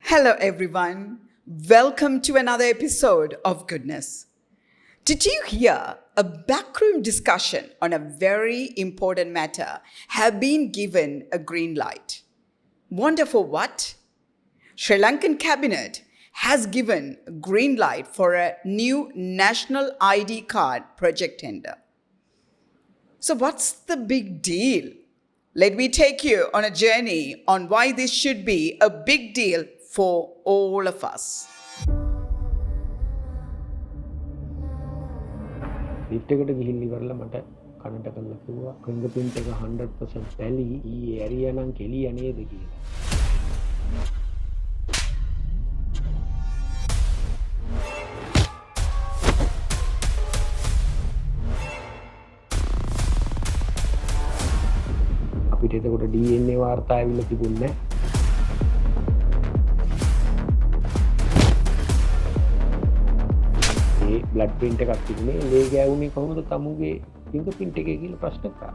Hello everyone, welcome to another episode of Goodness. Did you hear a backroom discussion on a very important matter have been given a green light? Wonder for what? Sri Lankan cabinet has given a green light for a new national ID card project tender. So what's the big deal? Let me take you on a journey on why this should be a big deal for all of us. Lift එකට ගිහින් ඉවරලා මට කනට කරලා කිව්වා fingerprint එක 100% tally ඊ ඇරියා නම් කෙලිය නේද කියලා. අපිට එතකොට DNA වාර්තා ඇවිල්ලා තිබුණේ නැහැ. බ්ලඩ් ප්‍රින්ට් එකක් තිබුණේ ලේ ගෑවුනේ කොහොමද තමුගේ ෆින්ගර්ප්‍රින්ට් එකේ කියලා ප්‍රශ්න කරා.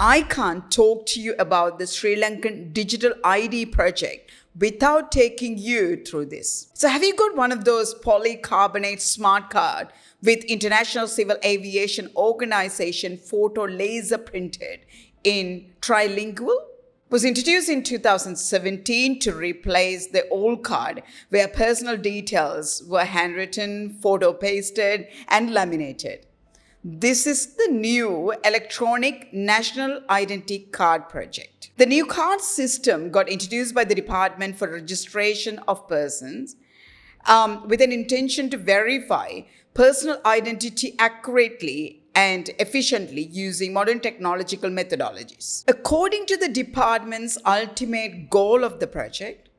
I can't talk to you about the Sri Lankan digital ID project without taking you through this. So have you got one of those polycarbonate smart card with International Civil Aviation Organization photo laser printed in trilingual? Was introduced in 2017 to replace the old card where personal details were handwritten, photo pasted and laminated. This is the new electronic national identity card project. The new card system got introduced by the Department for Registration of Persons with an intention to verify personal identity accurately and efficiently using modern technological methodologies. According to the department's ultimate goal of the project,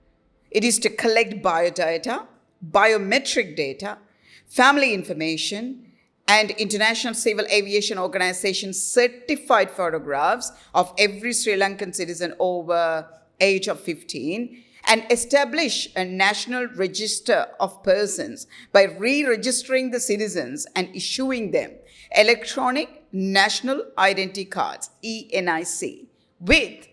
it is to collect biodata, biometric data, family information, and International Civil Aviation Organization certified photographs of every Sri Lankan citizen over age of 15 and establish a national register of persons by re-registering the citizens and issuing them electronic national identity cards, ENIC, with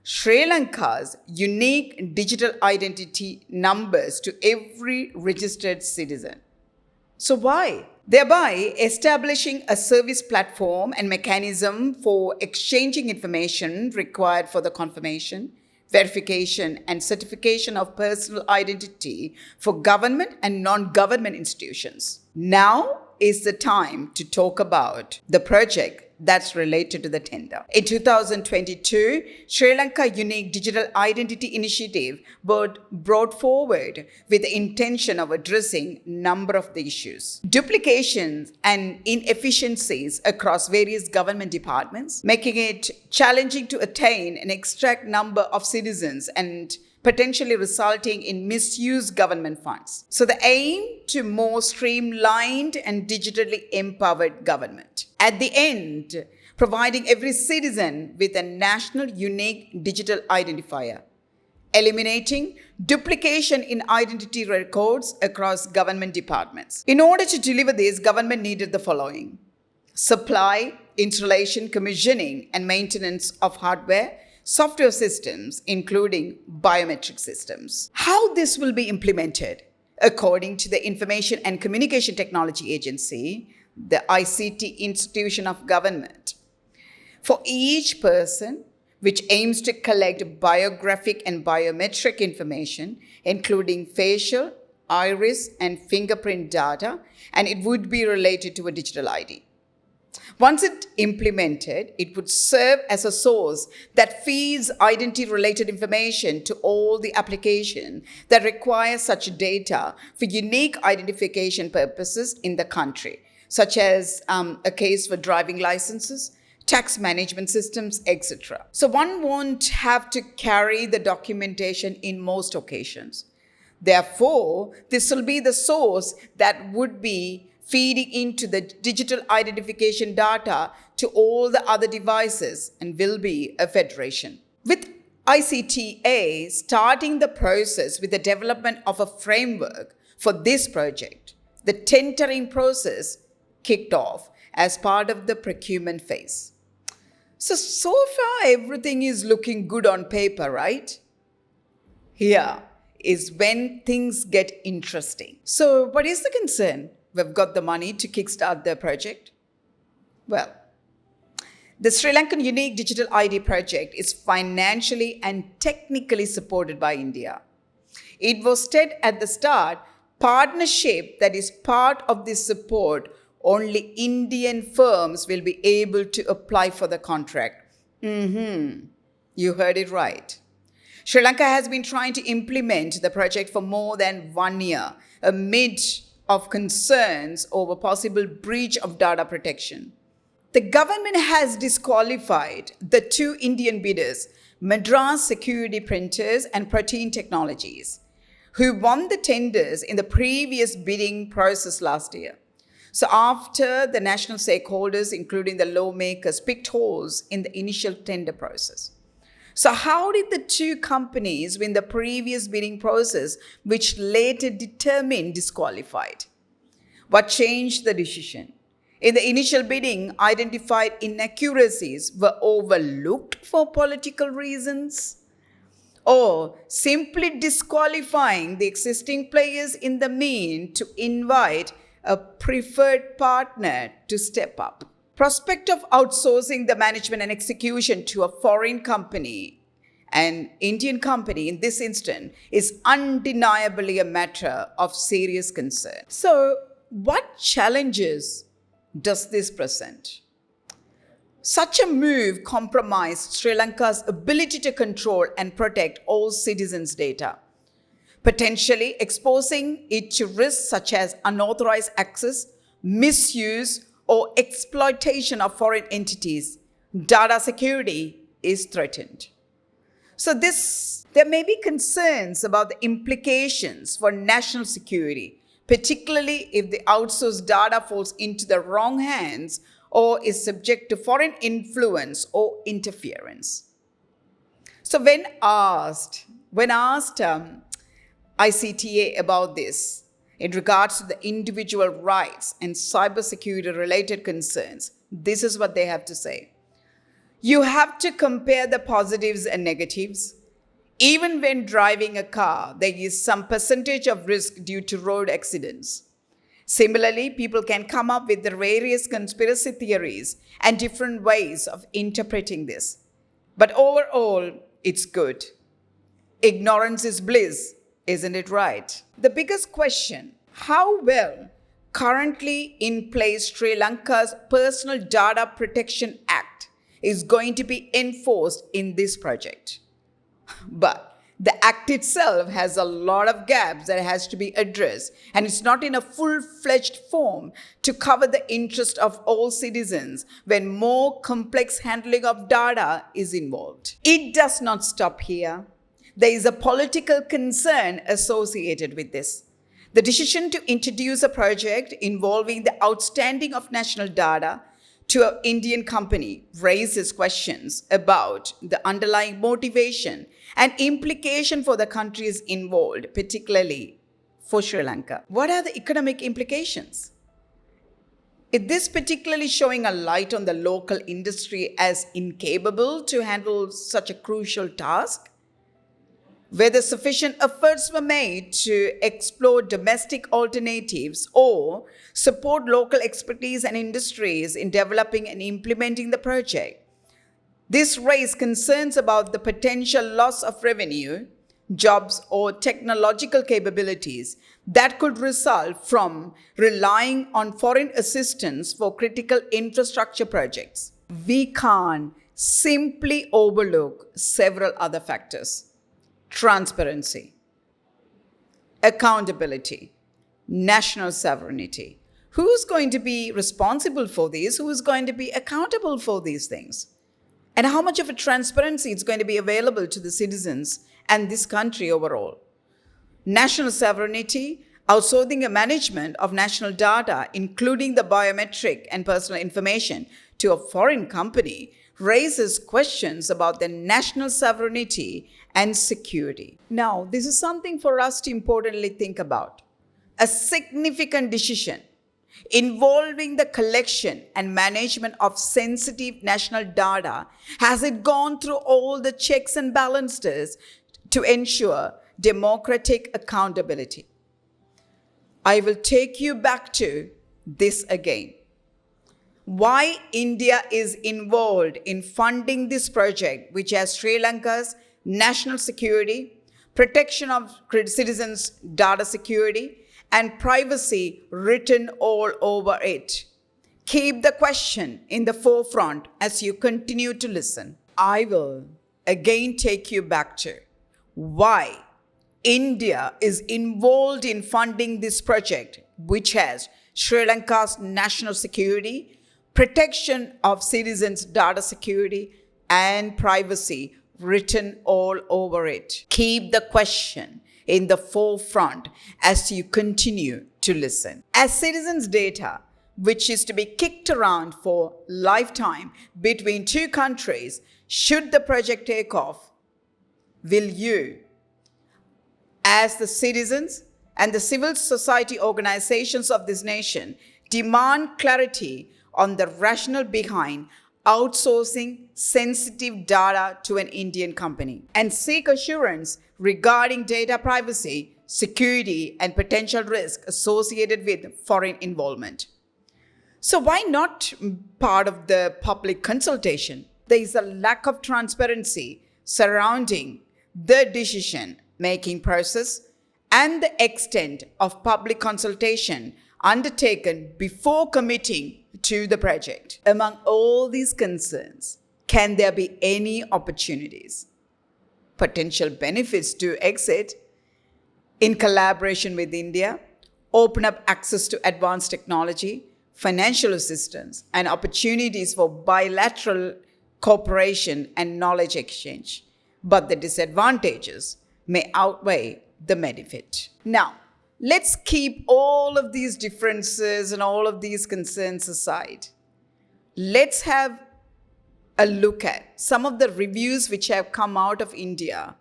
Sri Lanka's unique digital identity numbers to every registered citizen. So why? Thereby establishing a service platform and mechanism for exchanging information required for the confirmation, verification, and certification of personal identity for government and non-government institutions. Now is the time to talk about the project that's related to the tender. In 2022, Sri Lanka Unique Digital Identity Initiative was brought forward with the intention of addressing a number of the issues. Duplications and inefficiencies across various government departments, making it challenging to attain and extract number of citizens and potentially resulting in misused government funds. So the aim to more streamlined and digitally empowered government. At the end, providing every citizen with a national unique digital identifier, eliminating duplication in identity records across government departments. In order to deliver this, government needed the following: supply, installation, commissioning, and maintenance of hardware, software systems, including biometric systems. How this will be implemented? According to the Information and Communication Technology Agency, the ICT institution of government, for each person which aims to collect biographic and biometric information, including facial, iris, and fingerprint data, and it would be related to a digital ID. Once it implemented, it would serve as a source that feeds identity-related information to all the applications that require such data for unique identification purposes in the country, such as a case for driving licenses, tax management systems, etc. So one won't have to carry the documentation in most occasions. Therefore, this will be the source that would be feeding into the digital identification data to all the other devices, and will be a federation. With ICTA starting the process with the development of a framework for this project, the tendering process kicked off as part of the procurement phase. So far everything is looking good on paper, right? Here is when things get interesting. So what is the concern? We've got the money to kickstart the project. Well, the Sri Lankan Unique Digital ID project is financially and technically supported by India. It was said at the start, partnership that is part of this support, only Indian firms will be able to apply for the contract. You heard it right. Sri Lanka has been trying to implement the project for more than 1 year amid of concerns over possible breach of data protection. The government has disqualified the 2 Indian bidders, Madras Security Printers and Protein Technologies, who won the tenders in the previous bidding process last year. So after the national stakeholders, including the lawmakers, picked holes in the initial tender process. So how did the 2 companies win the previous bidding process, which later determined disqualified? What changed the decision? In the initial bidding, identified inaccuracies were overlooked for political reasons, or simply disqualifying the existing players in the mean to invite a preferred partner to step up. Prospect of outsourcing the management and execution to a foreign company, an Indian company in this instance, is undeniably a matter of serious concern. So, what challenges does this present? Such a move compromised Sri Lanka's ability to control and protect all citizens' data, potentially exposing it to risks such as unauthorized access, misuse, or exploitation of foreign entities. Data security is threatened. So there may be concerns about the implications for national security, particularly if the outsourced data falls into the wrong hands or is subject to foreign influence or interference. So when asked ICTA about this, in regards to the individual rights and cybersecurity related concerns, this is what they have to say. You have to compare the positives and negatives. Even when driving a car, there is some percentage of risk due to road accidents. Similarly, people can come up with the various conspiracy theories and different ways of interpreting this. But overall, it's good. Ignorance is bliss. Isn't it right? The biggest question, how well currently in place Sri Lanka's Personal Data Protection Act is going to be enforced in this project. But the act itself has a lot of gaps that has to be addressed, and it's not in a full-fledged form to cover the interest of all citizens when more complex handling of data is involved. It does not stop here. There is a political concern associated with this. The decision to introduce a project involving the outstanding of national data to an Indian company raises questions about the underlying motivation and implication for the countries involved, particularly for Sri Lanka. What are the economic implications? Is this particularly showing a light on the local industry as incapable to handle such a crucial task? Whether sufficient efforts were made to explore domestic alternatives or support local expertise and industries in developing and implementing the project. This raised concerns about the potential loss of revenue, jobs, or technological capabilities that could result from relying on foreign assistance for critical infrastructure projects. We can't simply overlook several other factors. Transparency, accountability, national sovereignty. Who's going to be responsible for these? Who is going to be accountable for these things? And how much of a transparency is going to be available to the citizens and this country overall? National sovereignty, Outsourcing the management of national data, including the biometric and personal information, to a foreign company raises questions about their national sovereignty and security. Now, this is something for us to importantly think about. A significant decision involving the collection and management of sensitive national data. Has it gone through all the checks and balances to ensure democratic accountability? I will take you back to this again. Why India is involved in funding this project, which has Sri Lanka's national security, protection of citizens' data security, and privacy written all over it. Keep the question in the forefront as you continue to listen. I will again take you back to why India is involved in funding this project, which has Sri Lanka's national security, protection of citizens' data security, and privacy written all over it. Keep the question in the forefront as you continue to listen. As citizens' data, which is to be kicked around for lifetime between two countries, should the project take off, will you, as the citizens and the civil society organizations of this nation, demand clarity on the rationale behind outsourcing sensitive data to an Indian company and seek assurance regarding data privacy, security, and potential risk associated with foreign involvement? So why not part of the public consultation? There is a lack of transparency surrounding the decision-making process and the extent of public consultation undertaken before committing to the project. Among all these concerns, can there be any opportunities, potential benefits to exit in collaboration with India, open up access to advanced technology, financial assistance, and opportunities for bilateral cooperation and knowledge exchange? But the disadvantages may outweigh the benefit. Now, let's keep all of these differences and all of these concerns aside. Let's have a look at some of the reviews which have come out of India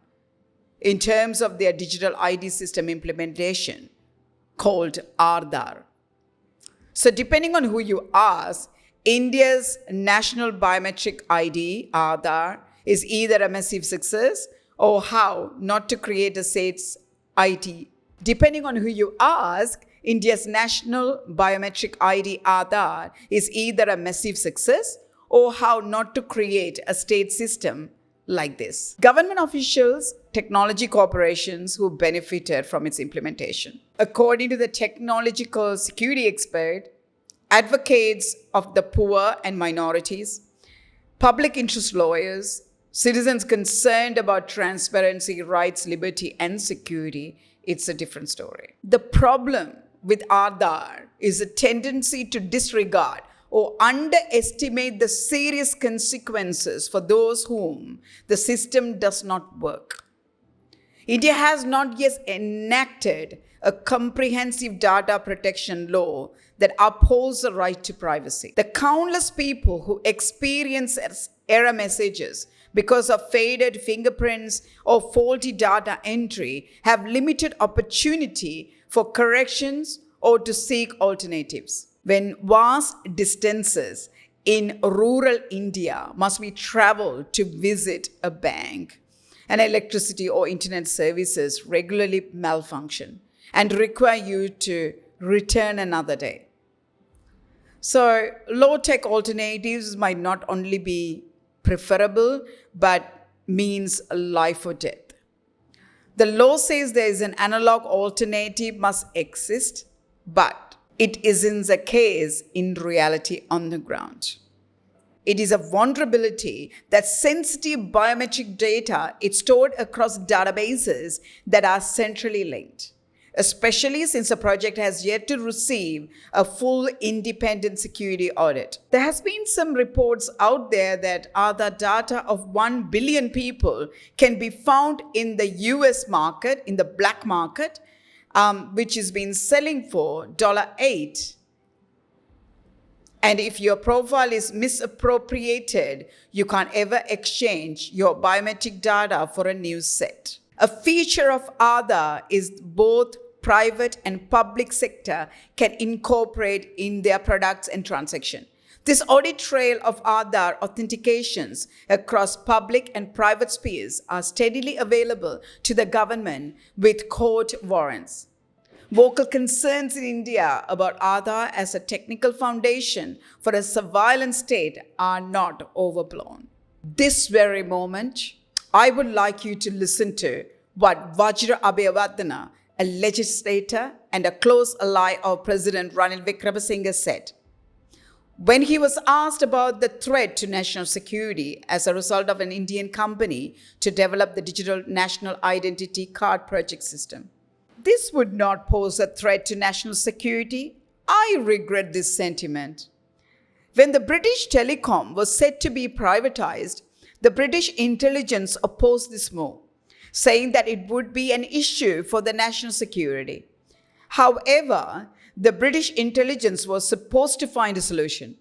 in terms of their digital ID system implementation called Aadhaar. So depending on who you ask, India's national biometric ID, Aadhaar, is either a massive success or how not to create a state's IT. Depending on who you ask, India's national biometric ID, Aadhaar, is either a massive success or how not to create a state system like this. Government officials, technology corporations who benefited from its implementation. According to the technological security expert, advocates of the poor and minorities, public interest lawyers, citizens concerned about transparency, rights, liberty, and security, it's a different story. The problem with Aadhaar is a tendency to disregard or underestimate the serious consequences for those whom the system does not work. India has not yet enacted a comprehensive data protection law that upholds the right to privacy. The countless people who experience error messages because of faded fingerprints or faulty data entry have limited opportunity for corrections or to seek alternatives. When vast distances in rural India must be traveled to visit a bank, and electricity or internet services regularly malfunction and require you to return another day. So low-tech alternatives might not only be preferable, but means life or death. The law says there is an analog alternative must exist, but it isn't the case in reality on the ground. It is a vulnerability that sensitive biometric data is stored across databases that are centrally linked, especially since the project has yet to receive a full independent security audit. There has been some reports out there that other data of 1 billion people can be found in the US market, in the black market, which has been selling for $8. And if your profile is misappropriated, you can't ever exchange your biometric data for a new set. A feature of Aadhaar is both private and public sector can incorporate in their products and transactions. This audit trail of Aadhaar authentications across public and private spheres are steadily available to the government with court warrants. Vocal concerns in India about Aadhaar as a technical foundation for a surveillance state are not overblown. This very moment, I would like you to listen to what Vajra Abeyawardena, a legislator and a close ally of President Ranil Wickremesinghe, said. When he was asked about the threat to national security as a result of an Indian company to develop the digital national identity card project system, this would not pose a threat to national security. I regret this sentiment. When the British telecom was said to be privatized, the British intelligence opposed this move, saying that it would be an issue for the national security. However, the British intelligence was supposed to find a solution,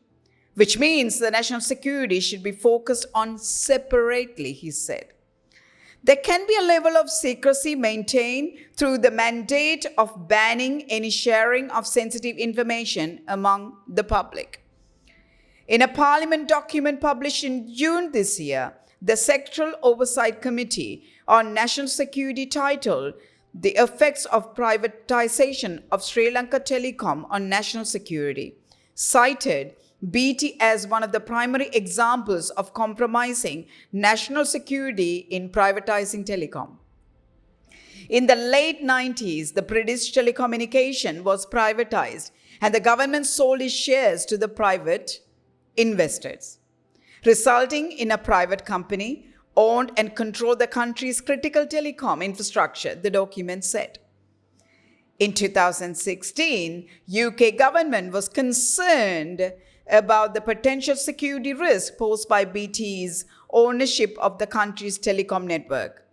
which means the national security should be focused on separately, he said. There can be a level of secrecy maintained through the mandate of banning any sharing of sensitive information among the public. In a Parliament document published in June this year, the Sectoral Oversight Committee on National Security titled The Effects of Privatization of Sri Lanka Telecom on National Security, cited BT as one of the primary examples of compromising national security in privatizing telecom. In the late 90s, the British telecommunication was privatized and the government sold its shares to the private investors, resulting in a private company owned and controlled the country's critical telecom infrastructure, the document said. In 2016, UK government was concerned about the potential security risk posed by BT's ownership of the country's telecom network.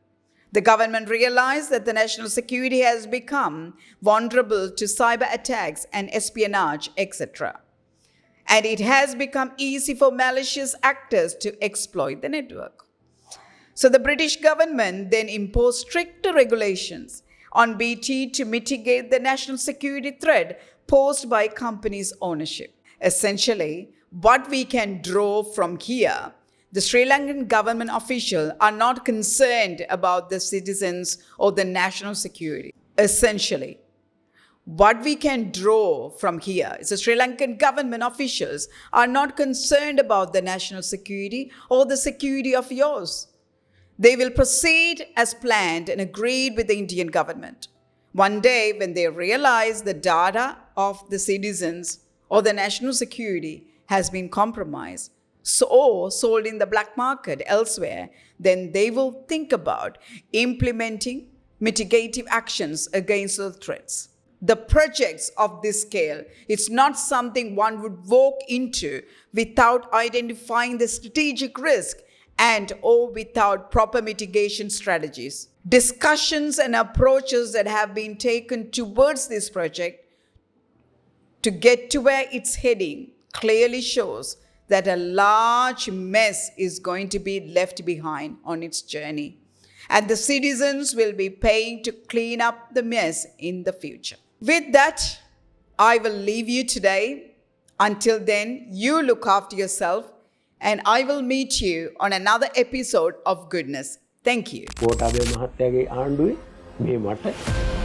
The government realized that the national security has become vulnerable to cyber attacks and espionage, etc. And it has become easy for malicious actors to exploit the network. So the British government then imposed stricter regulations on BT to mitigate the national security threat posed by companies' ownership. Essentially, what we can draw from here, the Sri Lankan government officials are not concerned about the citizens or the national security. Essentially, what we can draw from here is the Sri Lankan government officials are not concerned about the national security or the security of yours. They will proceed as planned and agreed with the Indian government. One day, when they realize the data of the citizens or the national security has been compromised, or sold in the black market elsewhere, then they will think about implementing mitigative actions against those threats. The projects of this scale, it's not something one would walk into without identifying the strategic risk and or without proper mitigation strategies. Discussions and approaches that have been taken towards this project to get to where it's heading clearly shows that a large mess is going to be left behind on its journey. And the citizens will be paying to clean up the mess in the future. With that, I will leave you today. Until then, you look after yourself and I will meet you on another episode of Goodness. Thank you. Modabhimanaya ආණ්ඩුවේ මේ මට